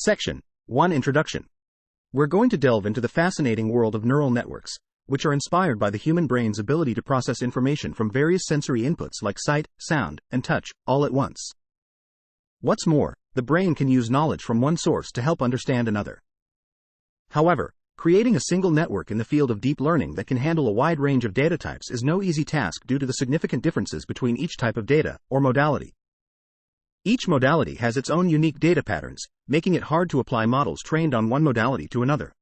Section 1 Introduction. We're going to delve into the fascinating world of neural networks, which are inspired by the human brain's ability to process information from various sensory inputs like sight, sound, and touch, all at once. What's more, the brain can use knowledge from one source to help understand another. However, creating a single network in the field of deep learning that can handle a wide range of data types is no easy task due to the significant differences between each type of data, or modality. Each modality has its own unique data patterns, making it hard to apply models trained on one modality to another.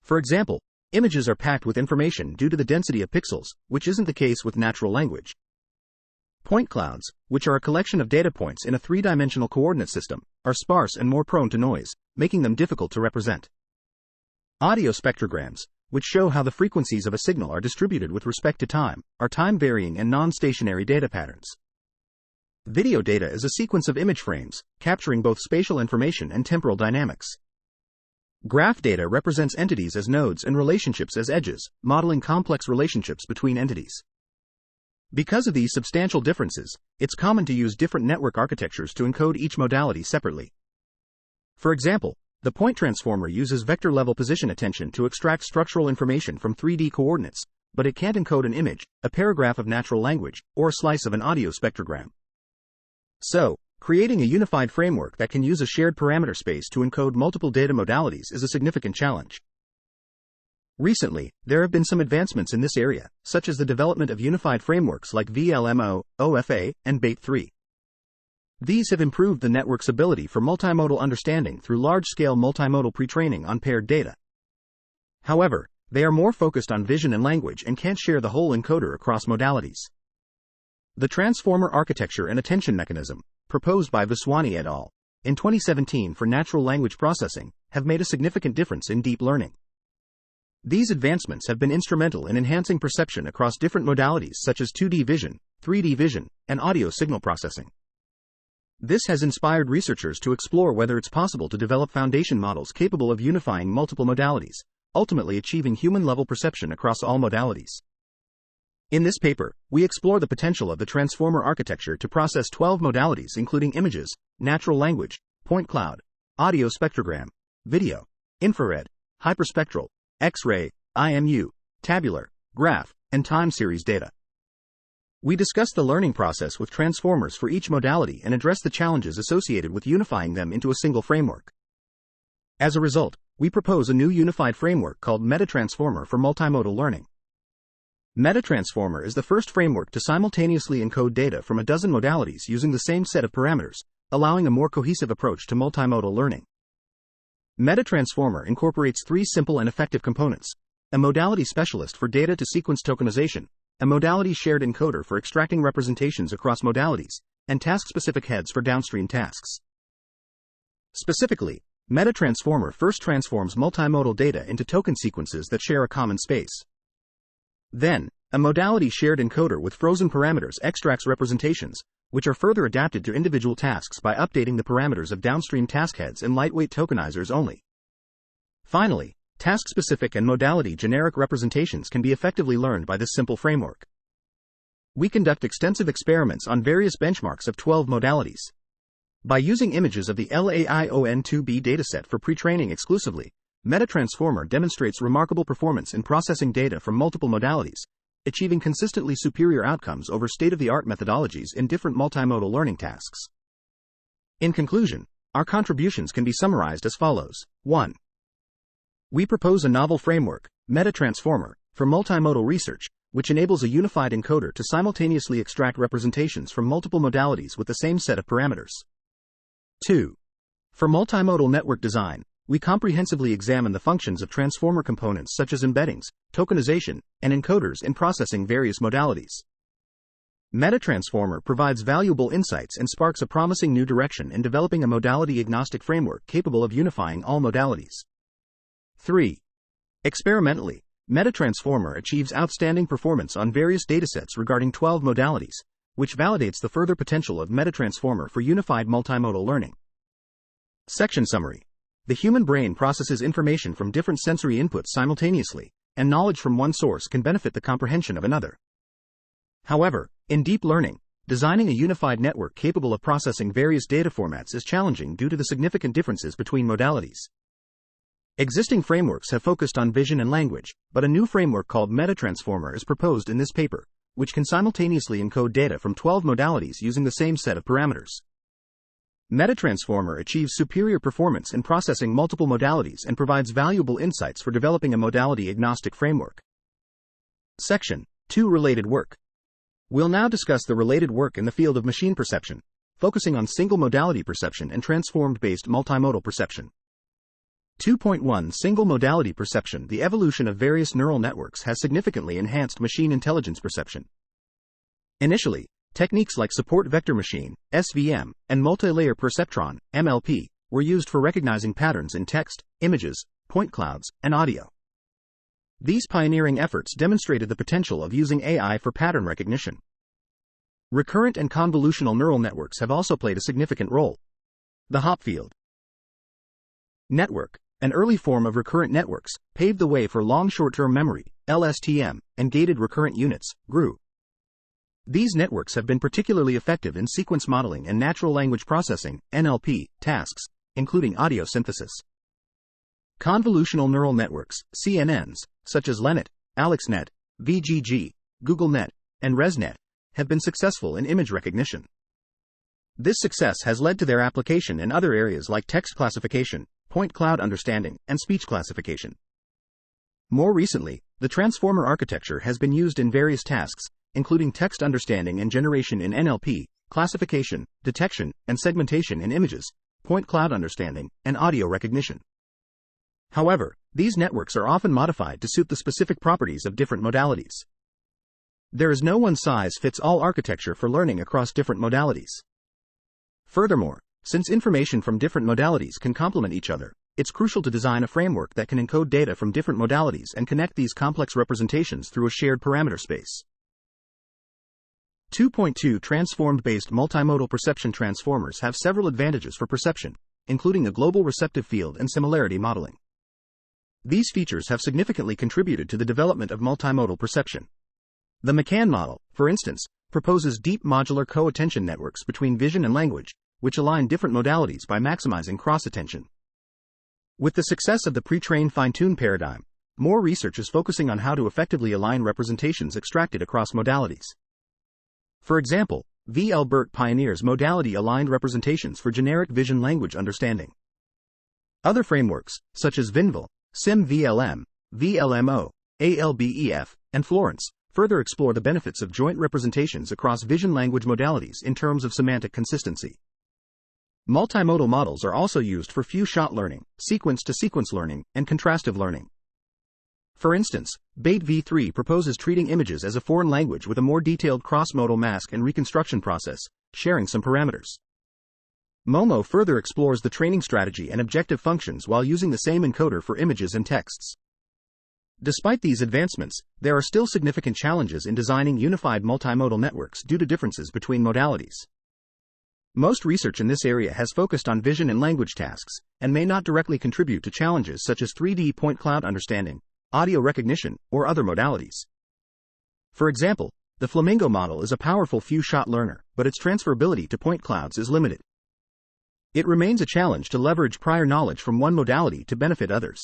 For example, images are packed with information due to the density of pixels, which isn't the case with natural language. Point clouds, which are a collection of data points in a three-dimensional coordinate system, are sparse and more prone to noise, making them difficult to represent. Audio spectrograms, which show how the frequencies of a signal are distributed with respect to time, are time-varying and non-stationary data patterns. Video data is a sequence of image frames, capturing both spatial information and temporal dynamics. Graph data represents entities as nodes and relationships as edges, modeling complex relationships between entities. Because of these substantial differences, it's common to use different network architectures to encode each modality separately. For example, the point transformer uses vector-level position attention to extract structural information from 3D coordinates, but it can't encode an image, a paragraph of natural language, or a slice of an audio spectrogram. So, creating a unified framework that can use a shared parameter space to encode multiple data modalities is a significant challenge. Recently, there have been some advancements in this area, such as the development of unified frameworks like VLMO, OFA, and BAIT3. These have improved the network's ability for multimodal understanding through large-scale multimodal pre-training on paired data. However, they are more focused on vision and language and can't share the whole encoder across modalities. The transformer architecture and attention mechanism, proposed by Vaswani et al. In 2017 for natural language processing, have made a significant difference in deep learning. These advancements have been instrumental in enhancing perception across different modalities such as 2D vision, 3D vision, and audio signal processing. This has inspired researchers to explore whether it's possible to develop foundation models capable of unifying multiple modalities, ultimately achieving human-level perception across all modalities. In this paper, we explore the potential of the transformer architecture to process 12 modalities including images, natural language, point cloud, audio spectrogram, video, infrared, hyperspectral, X-ray, IMU, tabular, graph, and time series data. We discuss the learning process with transformers for each modality and address the challenges associated with unifying them into a single framework. As a result, we propose a new unified framework called MetaTransformer for multimodal learning. MetaTransformer is the first framework to simultaneously encode data from a dozen modalities using the same set of parameters, allowing a more cohesive approach to multimodal learning. MetaTransformer incorporates three simple and effective components: a modality specialist for data-to-sequence tokenization, a modality shared encoder for extracting representations across modalities, and task-specific heads for downstream tasks. Specifically, MetaTransformer first transforms multimodal data into token sequences that share a common space. Then, a modality shared encoder with frozen parameters extracts representations, which are further adapted to individual tasks by updating the parameters of downstream task heads and lightweight tokenizers only. Finally, task-specific and modality generic representations can be effectively learned by this simple framework. We conduct extensive experiments on various benchmarks of 12 modalities. By using images of the LAION2B dataset for pre-training exclusively, MetaTransformer demonstrates remarkable performance in processing data from multiple modalities, achieving consistently superior outcomes over state-of-the-art methodologies in different multimodal learning tasks. In conclusion, our contributions can be summarized as follows. 1. We propose a novel framework, MetaTransformer, for multimodal research, which enables a unified encoder to simultaneously extract representations from multiple modalities with the same set of parameters. 2. For multimodal network design, we comprehensively examine the functions of transformer components such as embeddings, tokenization, and encoders in processing various modalities. MetaTransformer provides valuable insights and sparks a promising new direction in developing a modality-agnostic framework capable of unifying all modalities. 3. Experimentally, MetaTransformer achieves outstanding performance on various datasets regarding 12 modalities, which validates the further potential of MetaTransformer for unified multimodal learning. Section summary. The human brain processes information from different sensory inputs simultaneously, and knowledge from one source can benefit the comprehension of another. However, in deep learning, designing a unified network capable of processing various data formats is challenging due to the significant differences between modalities. Existing frameworks have focused on vision and language, but a new framework called MetaTransformer is proposed in this paper, which can simultaneously encode data from 12 modalities using the same set of parameters. MetaTransformer achieves superior performance in processing multiple modalities and provides valuable insights for developing a modality-agnostic framework. Section 2. Related work. We'll now discuss the related work in the field of machine perception, focusing on single-modality perception and transformed-based multimodal perception. 2.1 Single modality perception. The evolution of various neural networks has significantly enhanced machine intelligence perception. Initially, techniques like support vector machine, SVM, and multi-layer perceptron, MLP, were used for recognizing patterns in text, images, point clouds, and audio. These pioneering efforts demonstrated the potential of using AI for pattern recognition. Recurrent and convolutional neural networks have also played a significant role. The Hopfield network, an early form of recurrent networks, paved the way for long short-term memory, LSTM, and gated recurrent units, GRU. These networks have been particularly effective in sequence modeling and natural language processing, NLP, tasks, including audio synthesis. Convolutional neural networks, CNNs, such as LeNet, AlexNet, VGG, GoogleNet, and ResNet, have been successful in image recognition. This success has led to their application in other areas like text classification, point cloud understanding, and speech classification. More recently, the transformer architecture has been used in various tasks, including text understanding and generation in NLP, classification, detection, and segmentation in images, point cloud understanding, and audio recognition. However, these networks are often modified to suit the specific properties of different modalities. There is no one-size-fits-all architecture for learning across different modalities. Furthermore, since information from different modalities can complement each other, it's crucial to design a framework that can encode data from different modalities and connect these complex representations through a shared parameter space. 2.2 Transformed-based multimodal perception. Transformers have several advantages for perception, including a global receptive field and similarity modeling. These features have significantly contributed to the development of multimodal perception. The McCann model, for instance, proposes deep modular co-attention networks between vision and language, which align different modalities by maximizing cross-attention. With the success of the pre-trained fine-tuned paradigm, more research is focusing on how to effectively align representations extracted across modalities. For example, V. L. Burt pioneers modality-aligned representations for generic vision language understanding. Other frameworks, such as VinVal, SIM-VLM, VLMO, ALBEF, and Florence, further explore the benefits of joint representations across vision language modalities in terms of semantic consistency. Multimodal models are also used for few-shot learning, sequence-to-sequence learning, and contrastive learning. For instance, BAIT v3 proposes treating images as a foreign language with a more detailed cross-modal mask and reconstruction process, sharing some parameters. MOMO further explores the training strategy and objective functions while using the same encoder for images and texts. Despite these advancements, there are still significant challenges in designing unified multimodal networks due to differences between modalities. Most research in this area has focused on vision and language tasks, and may not directly contribute to challenges such as 3D point cloud understanding, audio recognition, or other modalities. For example, the Flamingo model is a powerful few-shot learner, but its transferability to point clouds is limited. It remains a challenge to leverage prior knowledge from one modality to benefit others.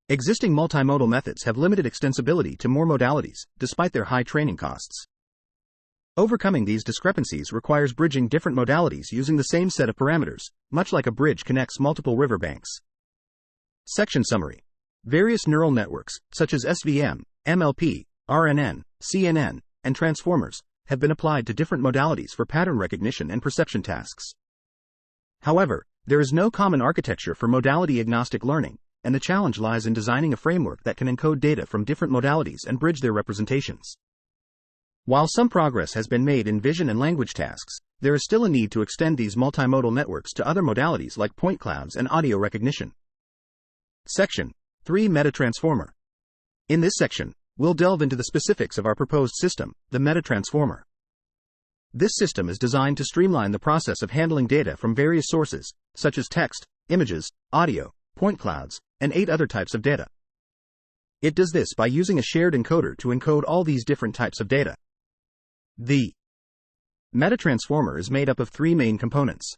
Existing multimodal methods have limited extensibility to more modalities, despite their high training costs. Overcoming these discrepancies requires bridging different modalities using the same set of parameters, much like a bridge connects multiple riverbanks. Section summary. Various neural networks, such as SVM, MLP, RNN, CNN, and transformers, have been applied to different modalities for pattern recognition and perception tasks. However, there is no common architecture for modality-agnostic learning, and the challenge lies in designing a framework that can encode data from different modalities and bridge their representations. While some progress has been made in vision and language tasks, there is still a need to extend these multimodal networks to other modalities like point clouds and audio recognition. Section 3 MetaTransformer. In this section, we'll delve into the specifics of our proposed system, the MetaTransformer. This system is designed to streamline the process of handling data from various sources, such as text, images, audio, point clouds, and 8 other types of data. It does this by using a shared encoder to encode all these different types of data. The Metatransformer is made up of three main components.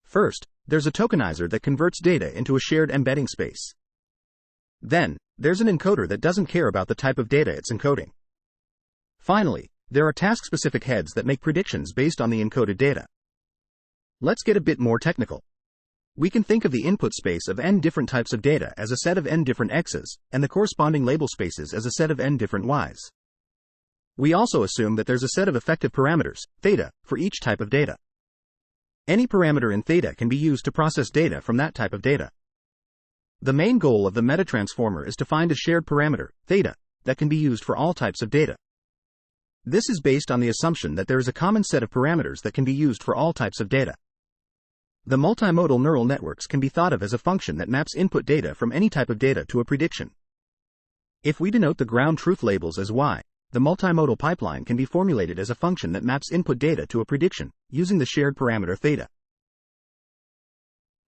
First, there's a tokenizer that converts data into a shared embedding space. Then, there's an encoder that doesn't care about the type of data it's encoding. Finally, there are task-specific heads that make predictions based on the encoded data. Let's get a bit more technical. We can think of the input space of n different types of data as a set of n different x's, and the corresponding label spaces as a set of n different y's. We also assume that there's a set of effective parameters, theta, for each type of data. Any parameter in theta can be used to process data from that type of data. The main goal of the metatransformer is to find a shared parameter, theta, that can be used for all types of data. This is based on the assumption that there is a common set of parameters that can be used for all types of data. The multimodal neural networks can be thought of as a function that maps input data from any type of data to a prediction. If we denote the ground truth labels as y, the multimodal pipeline can be formulated as a function that maps input data to a prediction, using the shared parameter theta.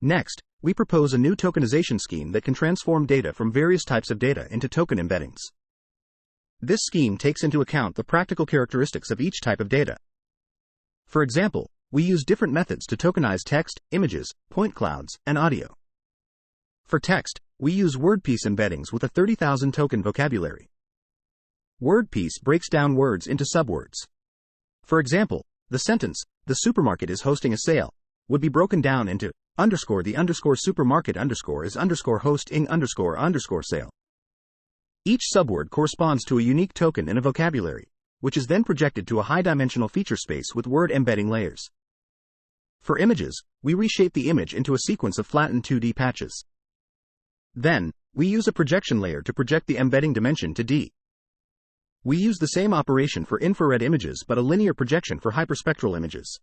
Next, we propose a new tokenization scheme that can transform data from various types of data into token embeddings. This scheme takes into account the practical characteristics of each type of data. For example, we use different methods to tokenize text, images, point clouds, and audio. For text, we use wordpiece embeddings with a 30,000 token vocabulary. Wordpiece breaks down words into subwords. For example, the sentence, "The supermarket is hosting a sale," would be broken down into the supermarket is hosting sale. Each subword corresponds to a unique token in a vocabulary, which is then projected to a high-dimensional feature space with word embedding layers. For images, we reshape the image into a sequence of flattened 2D patches. Then, we use a projection layer to project the embedding dimension to D. We use the same operation for infrared images but a linear projection for hyperspectral images.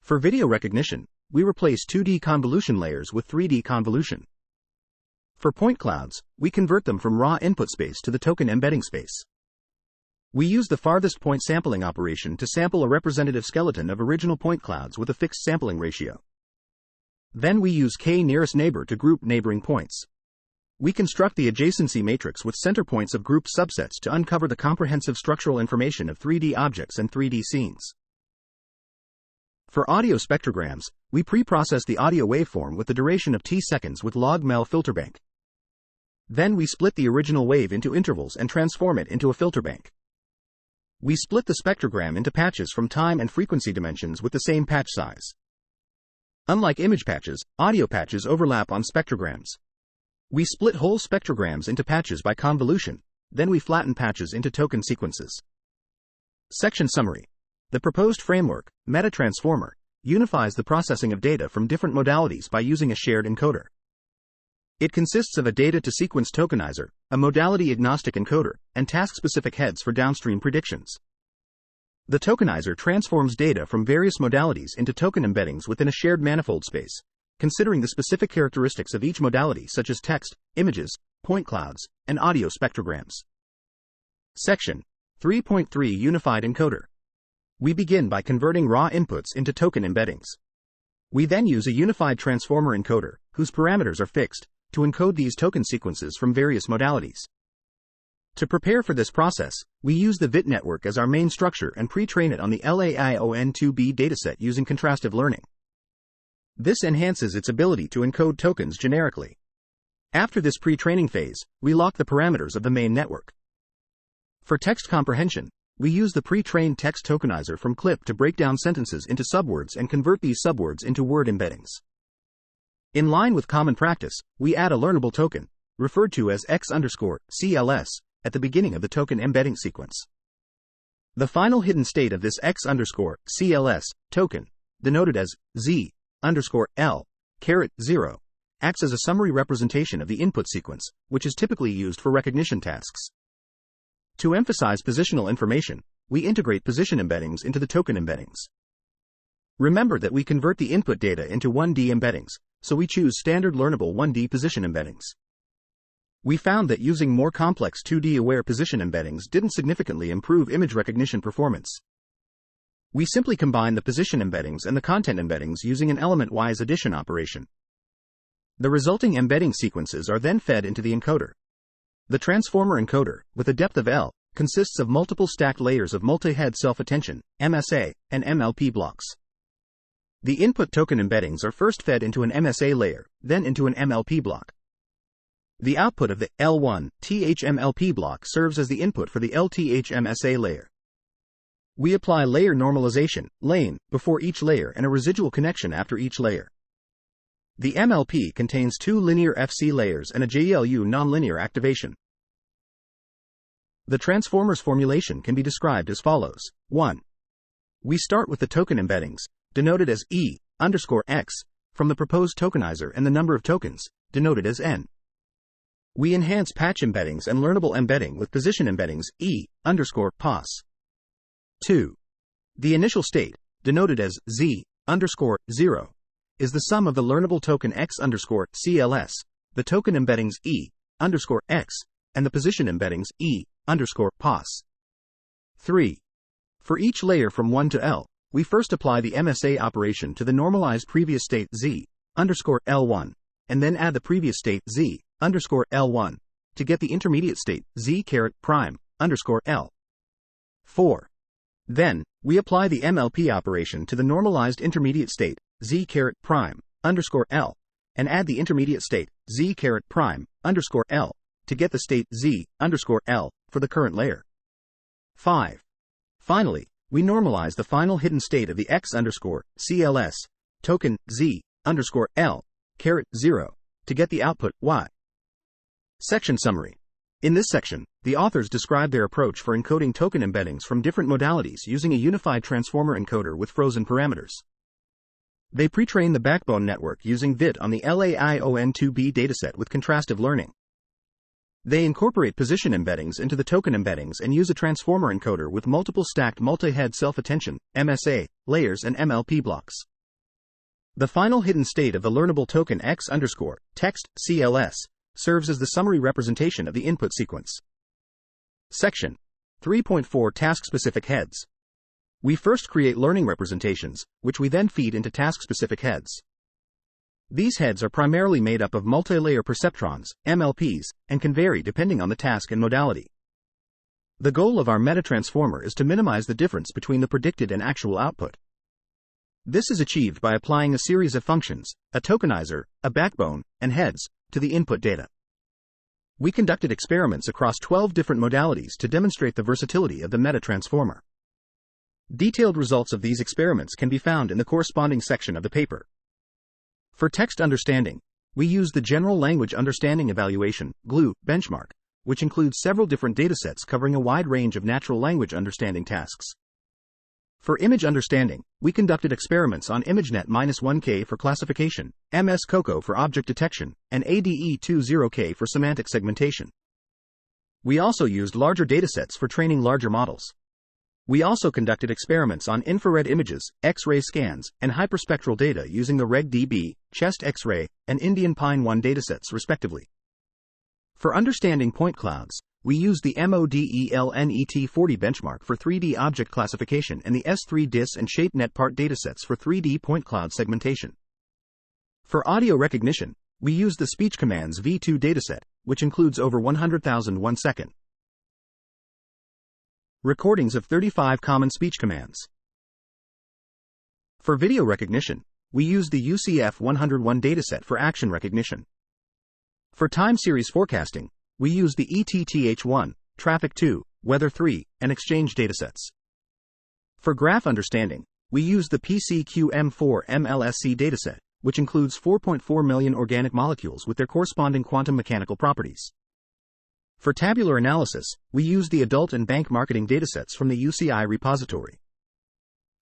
For video recognition, we replace 2D convolution layers with 3D convolution. For point clouds, we convert them from raw input space to the token embedding space. We use the farthest point sampling operation to sample a representative skeleton of original point clouds with a fixed sampling ratio. Then we use k nearest neighbor to group neighboring points. We construct the adjacency matrix with center points of group subsets to uncover the comprehensive structural information of 3D objects and 3D scenes. For audio spectrograms, we pre-process the audio waveform with the duration of t seconds with log-mel filter bank. Then we split the original wave into intervals and transform it into a filter bank. We split the spectrogram into patches from time and frequency dimensions with the same patch size. Unlike image patches, audio patches overlap on spectrograms. We split whole spectrograms into patches by convolution, then we flatten patches into token sequences. Section summary. The proposed framework, Metatransformer, unifies the processing of data from different modalities by using a shared encoder. It consists of a data-to-sequence tokenizer, a modality-agnostic encoder, and task-specific heads for downstream predictions. The tokenizer transforms data from various modalities into token embeddings within a shared manifold space, considering the specific characteristics of each modality such as text, images, point clouds, and audio spectrograms. Section 3.3 Unified Encoder. We begin by converting raw inputs into token embeddings. We then use a unified transformer encoder, whose parameters are fixed, to encode these token sequences from various modalities. To prepare for this process, we use the VIT network as our main structure and pre-train it on the LAION2B dataset using contrastive learning. This enhances its ability to encode tokens generically. After this pre-training phase, we lock the parameters of the main network. For text comprehension, we use the pre-trained text tokenizer from CLIP to break down sentences into subwords and convert these subwords into word embeddings. In line with common practice, we add a learnable token, referred to as X_CLS, at the beginning of the token embedding sequence. The final hidden state of this X_CLS token, denoted as Z_L_0, acts as a summary representation of the input sequence, which is typically used for recognition tasks. To emphasize positional information, we integrate position embeddings into the token embeddings. Remember that we convert the input data into 1D embeddings, so we choose standard learnable 1D position embeddings. We found that using more complex 2D-aware position embeddings didn't significantly improve image recognition performance. We simply combine the position embeddings and the content embeddings using an element-wise addition operation. The resulting embedding sequences are then fed into the encoder. The transformer encoder, with a depth of L, consists of multiple stacked layers of multi-head self-attention, MSA, and MLP blocks. The input token embeddings are first fed into an MSA layer, then into an MLP block. The output of the L1 THMLP block serves as the input for the LTHMSA layer. We apply layer normalization, lane, before each layer and a residual connection after each layer. The MLP contains two linear FC layers and a JLU nonlinear activation. The transformer's formulation can be described as follows. 1. We start with the token embeddings, denoted as E_X, from the proposed tokenizer and the number of tokens, denoted as N. We enhance patch embeddings and learnable embedding with position embeddings E_POS. 2. The initial state, denoted as Z_0, is the sum of the learnable token X_CLS, the token embeddings E_X, and the position embeddings E_POS. 3. For each layer from 1 to L, we first apply the MSA operation to the normalized previous state Z_L1, and then add the previous state Z_L1, to get the intermediate state Z_L. 4. Then, we apply the MLP operation to the normalized intermediate state Z_L, and add the intermediate state Z_L, to get the state Z_L for the current layer. 5. Finally, we normalize the final hidden state of the X_CLS, token Z_L, 0, to get the output Y. Section summary. In this section, the authors describe their approach for encoding token embeddings from different modalities using a unified transformer encoder with frozen parameters. They pre-train the backbone network using VIT on the LAION2B dataset with contrastive learning. They incorporate position embeddings into the token embeddings and use a transformer encoder with multiple stacked multi-head self-attention, MSA, layers and MLP blocks. The final hidden state of the learnable token X_text, CLS, serves as the summary representation of the input sequence. Section 3.4 Task-specific heads. We first create learning representations, which we then feed into task-specific heads. These heads are primarily made up of multi-layer perceptrons, MLPs, and can vary depending on the task and modality. The goal of our metatransformer is to minimize the difference between the predicted and actual output. This is achieved by applying a series of functions, a tokenizer, a backbone, and heads, to the input data. We conducted experiments across 12 different modalities to demonstrate the versatility of the metatransformer. Detailed results of these experiments can be found in the corresponding section of the paper. For text understanding, we use the General Language Understanding Evaluation (GLUE) benchmark, which includes several different datasets covering a wide range of natural language understanding tasks. For image understanding, we conducted experiments on ImageNet-1K for classification, MS-COCO for object detection, and ADE20K for semantic segmentation. We also used larger datasets for training larger models. We also conducted experiments on infrared images, X-ray scans, and hyperspectral data using the RegDB, Chest X-ray, and Indian Pine 1 datasets respectively. For understanding point clouds, we used the MODELNET40 benchmark for 3D object classification and the S3DIS and ShapeNetPart datasets for 3D point cloud segmentation. For audio recognition, we used the Speech Commands V2 dataset, which includes over 100,000 1-second recordings of 35 common speech commands. For video recognition, we used the UCF101 dataset for action recognition. For time series forecasting, we used the ETTH1, Traffic 2, Weather 3, and Exchange datasets. For graph understanding, we used the PCQM4 MLSC dataset, which includes 4.4 million organic molecules with their corresponding quantum mechanical properties. For tabular analysis, we used the adult and bank marketing datasets from the UCI repository.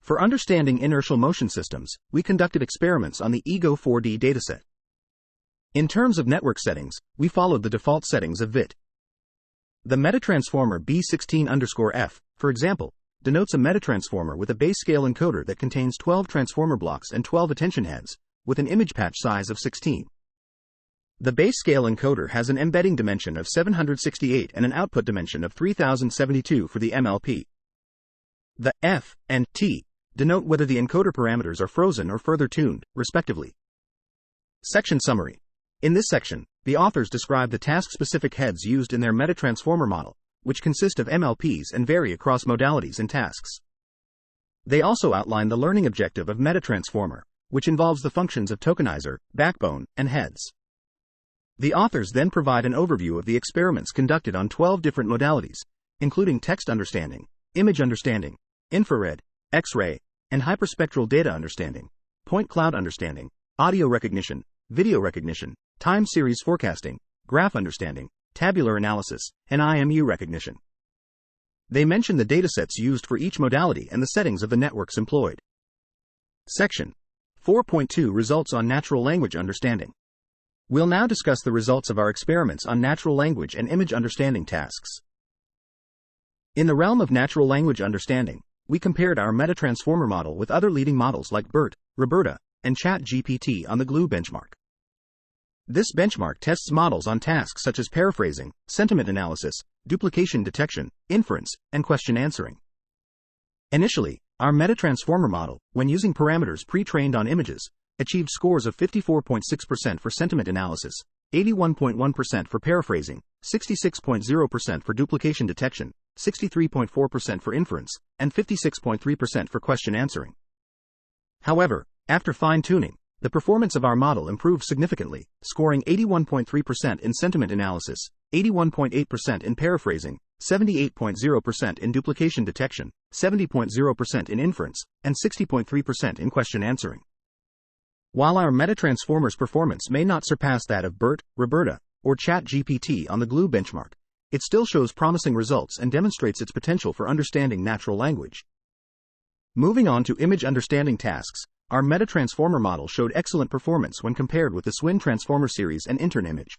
For understanding inertial motion systems, we conducted experiments on the EGO4D dataset. In terms of network settings, we followed the default settings of VIT. The metatransformer B16_F, for example, denotes a metatransformer with a base scale encoder that contains 12 transformer blocks and 12 attention heads, with an image patch size of 16. The base scale encoder has an embedding dimension of 768 and an output dimension of 3072 for the MLP. The F and T denote whether the encoder parameters are frozen or further tuned, respectively. Section summary. In this section, the authors describe the task-specific heads used in their metatransformer model, which consist of MLPs and vary across modalities and tasks. They also outline the learning objective of MetaTransformer, which involves the functions of tokenizer, backbone, and heads. The authors then provide an overview of the experiments conducted on 12 different modalities, including text understanding, image understanding, infrared, X-ray, and hyperspectral data understanding, point cloud understanding, audio recognition, video recognition, time series forecasting, graph understanding, tabular analysis, and IMU recognition. They mention the datasets used for each modality and the settings of the networks employed. Section 4.2 Results on Natural Language Understanding. We'll now discuss the results of our experiments on natural language and image understanding tasks. In the realm of natural language understanding, we compared our MetaTransformer model with other leading models like BERT, RoBERTa, and ChatGPT on the GLUE benchmark. This benchmark tests models on tasks such as paraphrasing, sentiment analysis, duplication detection, inference, and question answering. Initially, our MetaTransformer model, when using parameters pre-trained on images, achieved scores of 54.6% for sentiment analysis, 81.1% for paraphrasing, 66.0% for duplication detection, 63.4% for inference, and 56.3% for question answering. However, after fine-tuning, the performance of our model improved significantly, scoring 81.3% in sentiment analysis, 81.8% in paraphrasing, 78.0% in duplication detection, 70.0% in inference, and 60.3% in question answering. While our MetaTransformer's performance may not surpass that of BERT, RoBERTa, or ChatGPT on the GLUE benchmark, it still shows promising results and demonstrates its potential for understanding natural language. Moving on to image understanding tasks, our MetaTransformer model showed excellent performance when compared with the SWIN transformer series and intern image.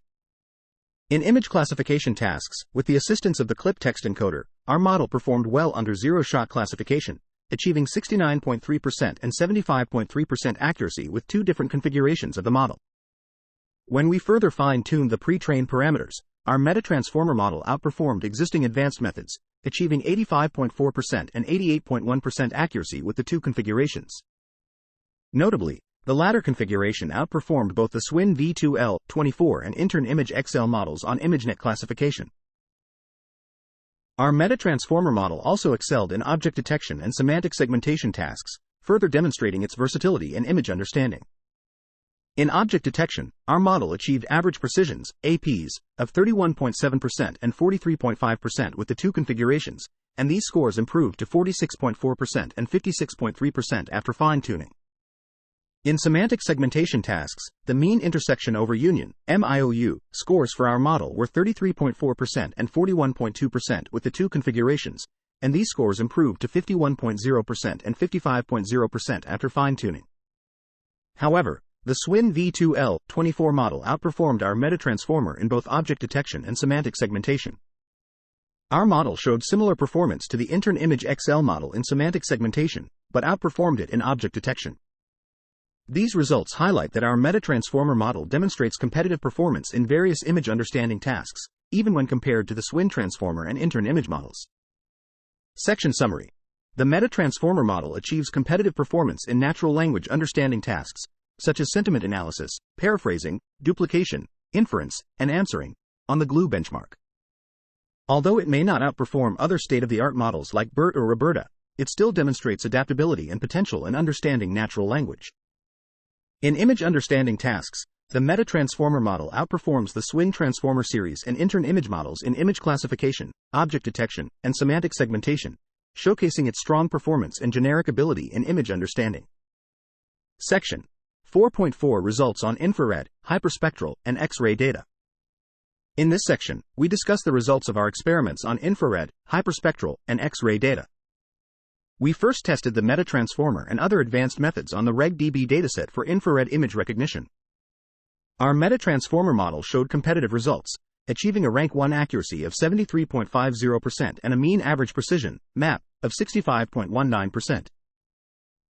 In image classification tasks, with the assistance of the clip text encoder, our model performed well under zero-shot classification, achieving 69.3% and 75.3% accuracy with two different configurations of the model. When we further fine-tuned the pre-trained parameters, our MetaTransformer model outperformed existing advanced methods, achieving 85.4% and 88.1% accuracy with the two configurations. Notably, the latter configuration outperformed both the SWIN v2L24 and intern image XL models on ImageNet classification. Our MetaTransformer model also excelled in object detection and semantic segmentation tasks, further demonstrating its versatility in image understanding. In object detection, our model achieved average precisions, APs, of 31.7% and 43.5% with the two configurations, and these scores improved to 46.4% and 56.3% after fine-tuning. In semantic segmentation tasks, the mean intersection over union, MIOU, scores for our model were 33.4% and 41.2% with the two configurations, and these scores improved to 51.0% and 55.0% after fine-tuning. However, the SWIN v2L24 model outperformed our MetaTransformer in both object detection and semantic segmentation. Our model showed similar performance to the intern image XL model in semantic segmentation, but outperformed it in object detection. These results highlight that our MetaTransformer model demonstrates competitive performance in various image understanding tasks, even when compared to the SWIN transformer and intern image models. Section Summary. The MetaTransformer model achieves competitive performance in natural language understanding tasks, such as sentiment analysis, paraphrasing, duplication, inference, and answering, on the GLUE benchmark. Although it may not outperform other state-of-the-art models like BERT or RoBERTa, it still demonstrates adaptability and potential in understanding natural language. In image understanding tasks, the MetaTransformer model outperforms the SWIN transformer series and intern image models in image classification, object detection, and semantic segmentation, showcasing its strong performance and generic ability in image understanding. Section 4.4 Results on infrared, hyperspectral, and X-ray data. In this section, we discuss the results of our experiments on infrared, hyperspectral, and X-ray data. We first tested the MetaTransformer and other advanced methods on the RegDB dataset for infrared image recognition. Our MetaTransformer model showed competitive results, achieving a rank 1 accuracy of 73.50% and a mean average precision, MAP, of 65.19%.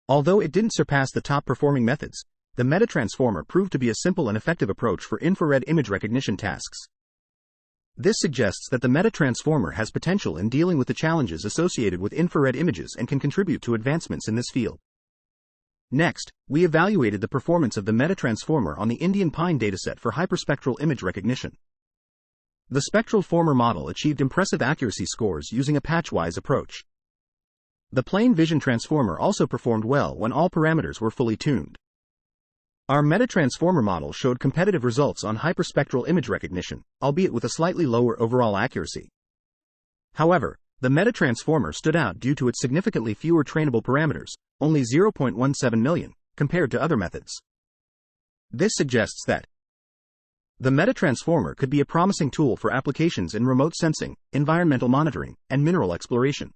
Although it didn't surpass the top-performing methods, the MetaTransformer proved to be a simple and effective approach for infrared image recognition tasks. This suggests that the MetaTransformer has potential in dealing with the challenges associated with infrared images and can contribute to advancements in this field. Next, we evaluated the performance of the MetaTransformer on the Indian Pine dataset for hyperspectral image recognition. The spectral former model achieved impressive accuracy scores using a patchwise approach. The plane vision transformer also performed well when all parameters were fully tuned. Our meta-transformer model showed competitive results on hyperspectral image recognition, albeit with a slightly lower overall accuracy. However, the meta-transformer stood out due to its significantly fewer trainable parameters, only 0.17 million, compared to other methods. This suggests that the meta-transformer could be a promising tool for applications in remote sensing, environmental monitoring, and mineral exploration.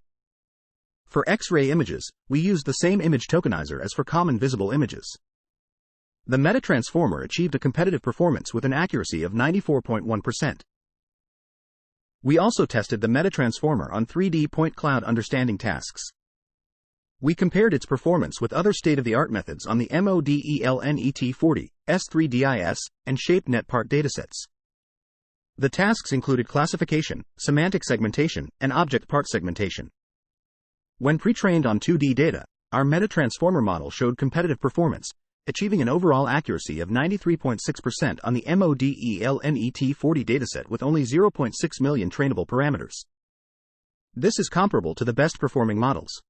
For X-ray images, we used the same image tokenizer as for common visible images. The meta-transformer achieved a competitive performance with an accuracy of 94.1%. We also tested the meta-transformer on 3D point cloud understanding tasks. We compared its performance with other state-of-the-art methods on the MODELNET40, S3DIS, and ShapeNet part datasets. The tasks included classification, semantic segmentation, and object part segmentation. When pre-trained on 2D data, our meta-transformer model showed competitive performance, achieving an overall accuracy of 93.6% on the MODELNET40 dataset with only 0.6 million trainable parameters. This is comparable to the best-performing models.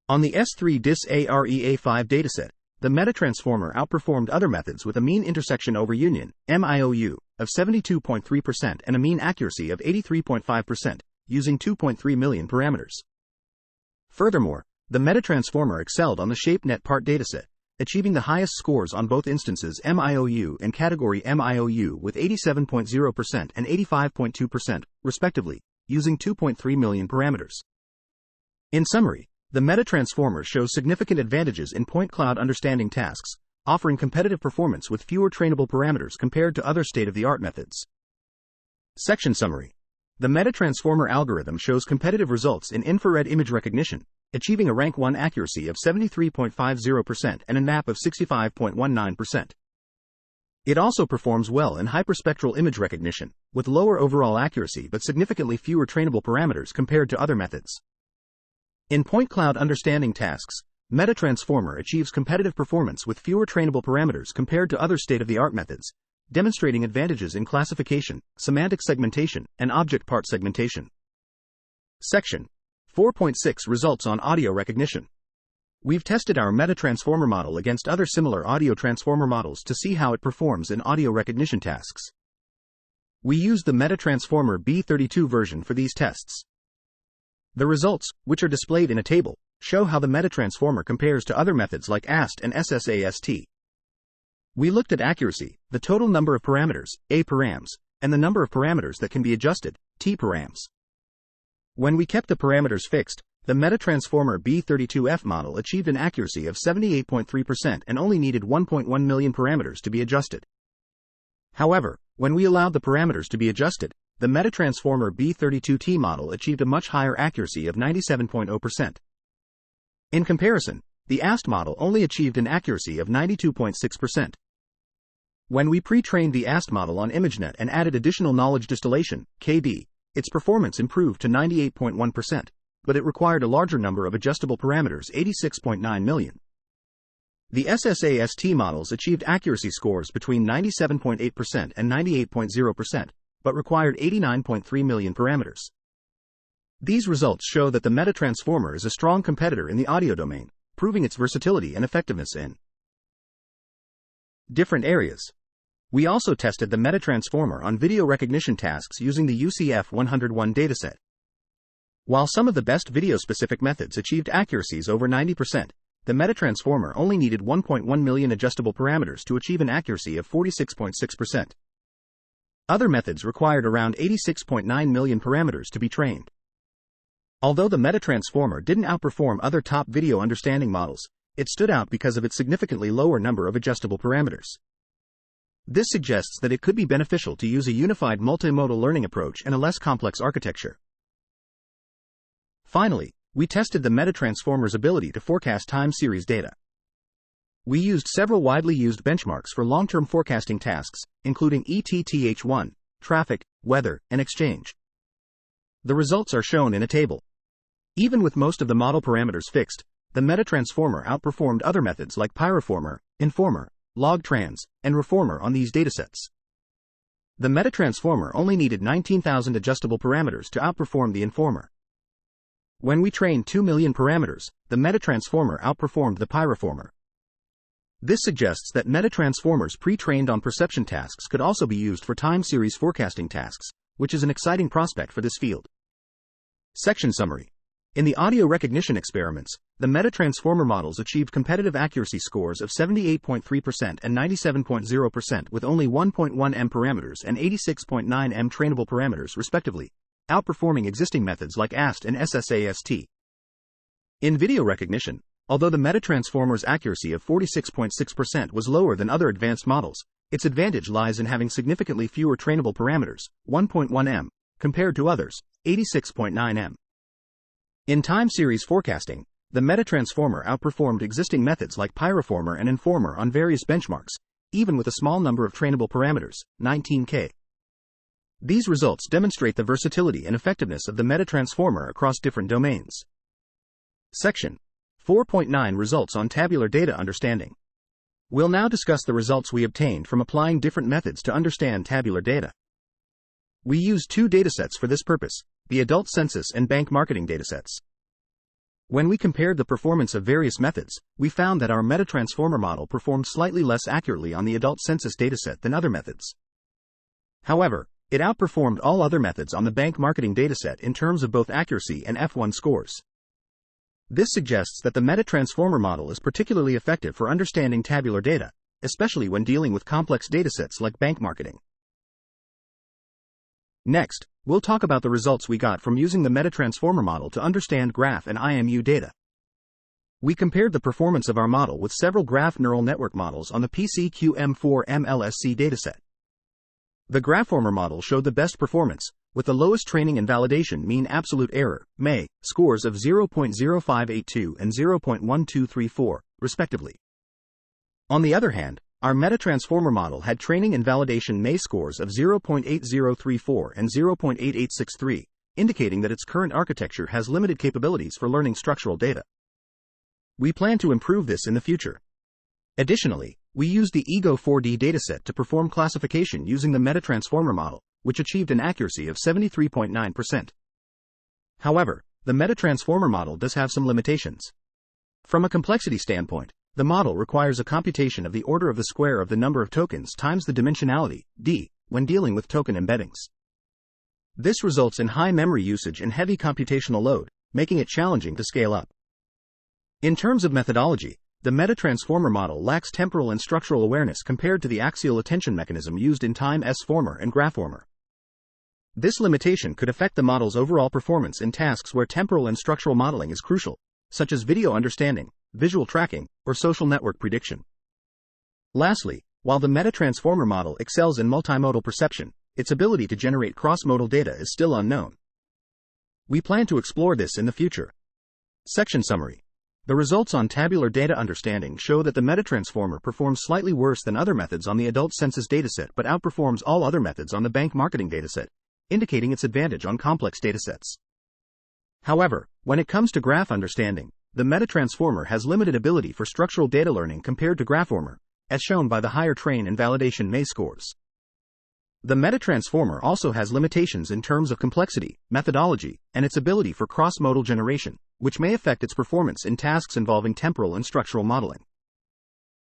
On the S3DIS AREA5 dataset, the meta-transformer outperformed other methods with a mean intersection over union, MIOU, of 72.3% and a mean accuracy of 83.5%, using 2.3 million parameters. Furthermore, the meta-transformer excelled on the ShapeNet part dataset, achieving the highest scores on both instances MIOU and category MIOU with 87.0% and 85.2%, respectively, using 2.3 million parameters. In summary, the meta-transformer shows significant advantages in point cloud understanding tasks, offering competitive performance with fewer trainable parameters compared to other state-of-the-art methods. Section summary. The meta-transformer algorithm shows competitive results in infrared image recognition, achieving a rank 1 accuracy of 73.50% and a NAP of 65.19%. It also performs well in hyperspectral image recognition, with lower overall accuracy but significantly fewer trainable parameters compared to other methods. In point cloud understanding tasks, meta-transformer achieves competitive performance with fewer trainable parameters compared to other state-of-the-art methods, demonstrating advantages in classification, semantic segmentation, and object part segmentation. Section 4.6 Results on audio recognition. We've tested our meta-transformer model against other similar audio transformer models to see how it performs in audio recognition tasks. We used the meta-transformer B32 version for these tests. The results, which are displayed in a table, show how the meta-transformer compares to other methods like AST and SSAST. We looked at accuracy, the total number of parameters, A params, and the number of parameters that can be adjusted, T params. When we kept the parameters fixed, the meta-transformer B32F model achieved an accuracy of 78.3% and only needed 1.1 million parameters to be adjusted. However, when we allowed the parameters to be adjusted, the meta-transformer B32T model achieved a much higher accuracy of 97.0%. In comparison, the AST model only achieved an accuracy of 92.6%. When we pre-trained the AST model on ImageNet and added additional knowledge distillation, KD, its performance improved to 98.1%, but it required a larger number of adjustable parameters, 86.9 million. The SSAST models achieved accuracy scores between 97.8% and 98.0%, but required 89.3 million parameters. These results show that the meta-transformer is a strong competitor in the audio domain, proving its versatility and effectiveness in different areas. We also tested the meta-transformer on video recognition tasks using the UCF101 dataset. While some of the best video-specific methods achieved accuracies over 90%, the meta-transformer only needed 1.1 million adjustable parameters to achieve an accuracy of 46.6%. Other methods required around 86.9 million parameters to be trained. Although the meta-transformer didn't outperform other top video understanding models, it stood out because of its significantly lower number of adjustable parameters. This suggests that it could be beneficial to use a unified multimodal learning approach and a less complex architecture. Finally, we tested the meta-transformer's ability to forecast time series data. We used several widely used benchmarks for long-term forecasting tasks, including ETTH1, traffic, weather, and exchange. The results are shown in a table. Even with most of the model parameters fixed, the meta-transformer outperformed other methods like Pyroformer, Informer, LogTrans, and Reformer on these datasets. The metatransformer only needed 19,000 adjustable parameters to outperform the informer. When we trained 2 million parameters, the metatransformer outperformed the pyroformer. This suggests that metatransformers pre-trained on perception tasks could also be used for time series forecasting tasks, which is an exciting prospect for this field. Section summary. In the audio recognition experiments, the metatransformer models achieved competitive accuracy scores of 78.3% and 97.0% with only 1.1 m parameters and 86.9 m trainable parameters respectively, outperforming existing methods like AST and SSAST. In video recognition, although the metatransformer's accuracy of 46.6% was lower than other advanced models, its advantage lies in having significantly fewer trainable parameters, 1.1 m, compared to others, 86.9 m. In time series forecasting, the metatransformer outperformed existing methods like pyroformer and informer on various benchmarks, even with a small number of trainable parameters, 19K. These results demonstrate the versatility and effectiveness of the metatransformer across different domains. Section 4.9 Results on tabular data understanding. We'll now discuss the results we obtained from applying different methods to understand tabular data. We used two datasets for this purpose, the adult census and bank marketing datasets. When we compared the performance of various methods, we found that our metatransformer model performed slightly less accurately on the adult census dataset than other methods. However, it outperformed all other methods on the bank marketing dataset in terms of both accuracy and F1 scores. This suggests that the metatransformer model is particularly effective for understanding tabular data, especially when dealing with complex datasets like bank marketing. Next, we'll talk about the results we got from using the metatransformer model to understand graph and IMU data. We compared the performance of our model with several graph neural network models on the PCQM4 MLSC dataset. The Graphomer model showed the best performance, with the lowest training and validation mean absolute error, MAE, scores of 0.0582 and 0.1234, respectively. On the other hand, our metatransformer model had training and validation MAE scores of 0.8034 and 0.8863, indicating that its current architecture has limited capabilities for learning structural data. We plan to improve this in the future. Additionally, we used the EGO4D dataset to perform classification using the metatransformer model, which achieved an accuracy of 73.9%. However, the metatransformer model does have some limitations. From a complexity standpoint, the model requires a computation of the order of the square of the number of tokens times the dimensionality, d, when dealing with token embeddings. This results in high memory usage and heavy computational load, making it challenging to scale up. In terms of methodology, the metatransformer model lacks temporal and structural awareness compared to the axial attention mechanism used in time S-former and Graphomer. This limitation could affect the model's overall performance in tasks where temporal and structural modeling is crucial, such as video understanding, visual tracking, or social network prediction. Lastly, while the metatransformer model excels in multimodal perception, its ability to generate cross-modal data is still unknown. We plan to explore this in the future. Section summary. The results on tabular data understanding show that the metatransformer performs slightly worse than other methods on the adult census dataset but outperforms all other methods on the bank marketing dataset, indicating its advantage on complex datasets. However, when it comes to graph understanding, the metatransformer has limited ability for structural data learning compared to Graphomer, as shown by the higher train and validation MAE scores. The metatransformer also has limitations in terms of complexity, methodology, and its ability for cross-modal generation, which may affect its performance in tasks involving temporal and structural modeling.